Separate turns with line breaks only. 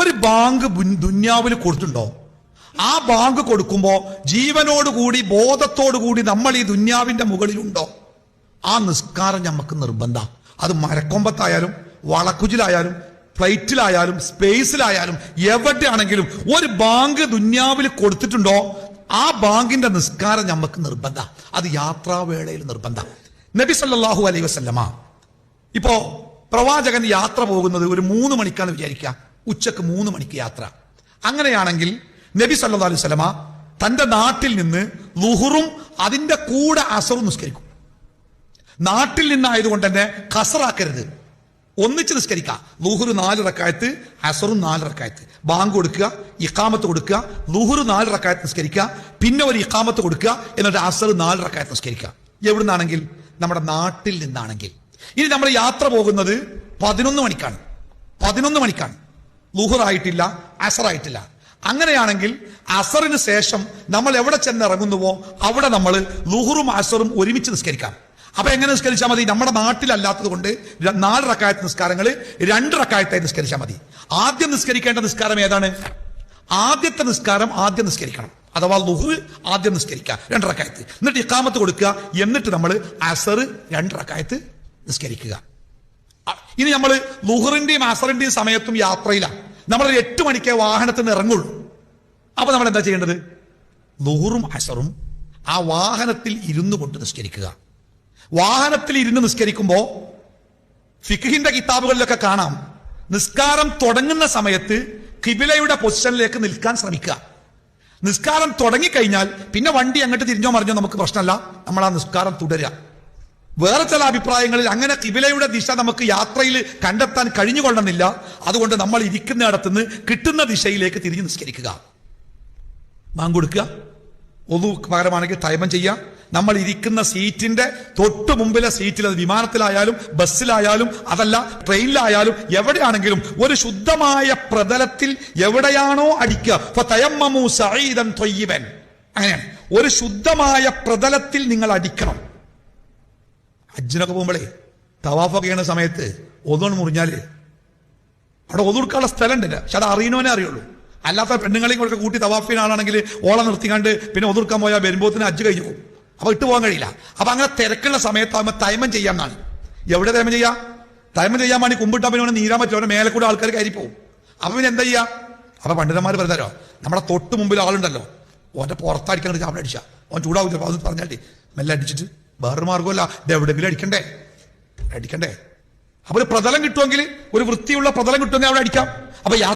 ഒരു ബാങ്ക് ദുന്യാവിൽ കൊടുത്തിട്ടുണ്ടോ? ആ ബാങ്ക് കൊടുക്കുമ്പോ ജീവനോടുകൂടി ബോധത്തോടുകൂടി നമ്മൾ ഈ ദുന്യാവിന്റെ മുകളിലുണ്ടോ? ആ നിസ്കാരം നമുക്ക് നിർബന്ധ. അത് മരക്കൊമ്പത്തായാലും വളക്കുജിലായാലും ഫ്ലൈറ്റിലായാലും സ്പേസിലായാലും എവിടെയാണെങ്കിലും ഒരു ബാങ്ക് ദുന്യാവിൽ കൊടുത്തിട്ടുണ്ടോ ആ ബാങ്കിന്റെ നിസ്കാരം നമുക്ക് നിർബന്ധ. അത് യാത്രാവേളയിൽ നിർബന്ധ. നബി സല്ലല്ലാഹു അലൈഹി വസല്ലമ ഇപ്പോ പ്രവാചകൻ യാത്ര പോകുന്നത് ഒരു 3 മണിക്കാണ് വിചാരിക്കുക, ഉച്ചക്ക് 3 മണിക്ക് യാത്ര. അങ്ങനെയാണെങ്കിൽ നബി സല്ലല്ലാഹു അലൈഹി വസല്ലമ തന്റെ നാട്ടിൽ നിന്ന് ളുഹുറും അതിന്റെ കൂടെ അസറും നിസ്കരിക്കും. നാട്ടിൽ നിന്നായതുകൊണ്ട് തന്നെ ഖസറാക്കരുത്, ഒന്നിച്ച് നിസ്കരിക്കുക. ളുഹുർ 4 റക്അത്ത്, അസറും 4 റക്അത്ത്. ബാങ്ക് കൊടുക്കുക, ഇഖാമത്ത് കൊടുക്കുക, ളുഹുർ 4 റക്അത്ത് നിസ്കരിക്കുക, പിന്നെ ഒരു ഇഖാമത്ത് കൊടുക്കുക, എന്നിട്ട് അസർ 4 റക്അത്ത് നിസ്കരിക്കുക. എവിടുന്നാണെങ്കിൽ നമ്മുടെ നാട്ടിൽ നിന്നാണെങ്കിൽ. ഇനി നമ്മൾ യാത്ര പോകുന്നത് 11 മണിക്കാണ്. 11 മണിക്കാണ്, ളുഹുർ ആയിട്ടില്ല, അസർ ആയിട്ടില്ല. അങ്ങനെയാണെങ്കിൽ അസറിന് ശേഷം നമ്മൾ എവിടെ ചെന്നിറങ്ങുന്നുവോ അവിടെ നമ്മൾ ളുഹുറും അസറും ഒരുമിച്ച് നിസ്കരിക്കാം. അപ്പൊ എങ്ങനെ നിസ്കരിച്ചാൽ മതി? നമ്മുടെ നാട്ടിലല്ലാത്തത് കൊണ്ട് 4 റക്അത്ത് നിസ്കാരങ്ങൾ 2 റക്അത്തായി നിസ്കരിച്ചാൽ മതി. ആദ്യം നിസ്കരിക്കേണ്ട നിസ്കാരം ഏതാണ്? ആദ്യത്തെ നിസ്കാരം ആദ്യം നിസ്കരിക്കണം. അഥവാ ളുഹുർ ആദ്യം നിസ്കരിക്കുക 2 റക്അത്ത്, എന്നിട്ട് ഇഖാമത്ത് കൊടുക്കുക, എന്നിട്ട് നമ്മൾ അസർ 2 റക്അത്ത് നിസ്കരിക്കുക. ഇനി നമ്മൾ ളുഹുറിന്റെയും അസറിന്റെയും സമയത്തും യാത്രയിലാണ്. നമ്മൾ 8 മണിക്ക് വാഹനത്തിൽ നിന്ന് ഇറങ്ങുള്ളൂ. അപ്പൊ നമ്മൾ എന്താ ചെയ്യേണ്ടത്? ളുഹുറും അസറും ആ വാഹനത്തിൽ ഇരുന്നു കൊണ്ട് നിസ്കരിക്കുക. വാഹനത്തിൽ ഇരുന്ന് നിസ്കരിക്കുമ്പോ ഫിഖ്ഹിന്റെ കിതാബുകളിലൊക്കെ കാണാം, നിസ്കാരം തുടങ്ങുന്ന സമയത്ത് ഖിബിലയുടെ പൊസിഷനിലേക്ക് നിൽക്കാൻ ശ്രമിക്കുക. നിസ്കാരം തുടങ്ങിക്കഴിഞ്ഞാൽ പിന്നെ വണ്ടി അങ്ങോട്ട് തിരിഞ്ഞോ മറിഞ്ഞോ നമുക്ക് പ്രശ്നമല്ല, നമ്മൾ ആ നിസ്കാരം തുടരുക. വേറെ ചില അഭിപ്രായങ്ങളിൽ അങ്ങനെ ഖിബിലയുടെ ദിശ നമുക്ക് യാത്രയിൽ കണ്ടെത്താൻ കഴിഞ്ഞുകൊള്ളണമെന്നില്ല. അതുകൊണ്ട് നമ്മൾ ഇരിക്കുന്നിടത്തുനിന്ന് കിട്ടുന്ന ദിശയിലേക്ക് തിരിഞ്ഞ് നിസ്കരിക്കുക. ബാങ്ക് കൊടുക്കുക, ഒതു പകരമാണെങ്കിൽ തൈമം ചെയ്യുക. നമ്മൾ ഇരിക്കുന്ന സീറ്റിന്റെ തൊട്ടു മുമ്പിലെ സീറ്റിൽ, അത് വിമാനത്തിലായാലും ബസ്സിലായാലും അതല്ല ട്രെയിനിലായാലും എവിടെയാണെങ്കിലും ഒരു ശുദ്ധമായ പ്രതലത്തിൽ എവിടെയാണോ അടിക്കുക, അങ്ങനെയാണ്. ഒരു ശുദ്ധമായ പ്രതലത്തിൽ നിങ്ങൾ അടിക്കണം. ഹജ്ജിനൊക്കെ പോകുമ്പോഴേ തവാഫൊക്കെ ചെയ്യുന്ന സമയത്ത് ഒതുണ് മുറിഞ്ഞാല് അവിടെ ഒതുക്കാനുള്ള സ്ഥലം ഉണ്ടില്ല, പക്ഷെ അത് അറിയണവനെ അറിയുള്ളൂ. അല്ലാത്ത പെണ്ണുങ്ങളെയും കൂടെ കൂട്ടി തവാഫിന് ആളാണെങ്കിൽ ഓളെ നിർത്തിക്കാണ്ട് പിന്നെ ഒതുക്കാൻ പോയാൽ വരുമ്പോത്തിന് ഹജ്ജ് കഴിഞ്ഞു പോകും. അപ്പൊ ഇട്ട് പോകാൻ കഴിയില്ല. അപ്പൊ അങ്ങനെ തിരക്കുള്ള സമയത്താകുമ്പോൾ തൈമം ചെയ്യാന്നാണ്. എവിടെ തൈമം ചെയ്യാ? തൈമം ചെയ്യാൻ വേണ്ടി കുമ്പിട്ടാ പിന്നെ നീരാൻ പറ്റും, അവനെ മേലെ കൂടെ ആൾക്കാർ കയറി പോകും. അപ്പൊ പിന്നെ എന്താ ചെയ്യാ? അപ്പൊ പണ്ഡിതന്മാർ പറഞ്ഞാലോ, നമ്മുടെ തൊട്ട് മുമ്പിൽ ആളുണ്ടല്ലോ, ഓന്റെ പുറത്തടിക്കാൻ ചാവല അടിച്ചാ ഓൻ ചൂടാവും. ചിലപ്പോൾ അത് പറഞ്ഞാൽ മെല്ലെ അടിച്ചിട്ട് വേറൊരു മാർഗമല്ല, ഇത് എവിടെയെങ്കിലും അടിക്കണ്ടേ. അപ്പൊ ഒരു പ്രതലം കിട്ടുമെങ്കിൽ, ഒരു വൃത്തിയുള്ള പ്രതലം കിട്ടുമെങ്കിൽ അവിടെ അടിക്കാം. അപ്പൊ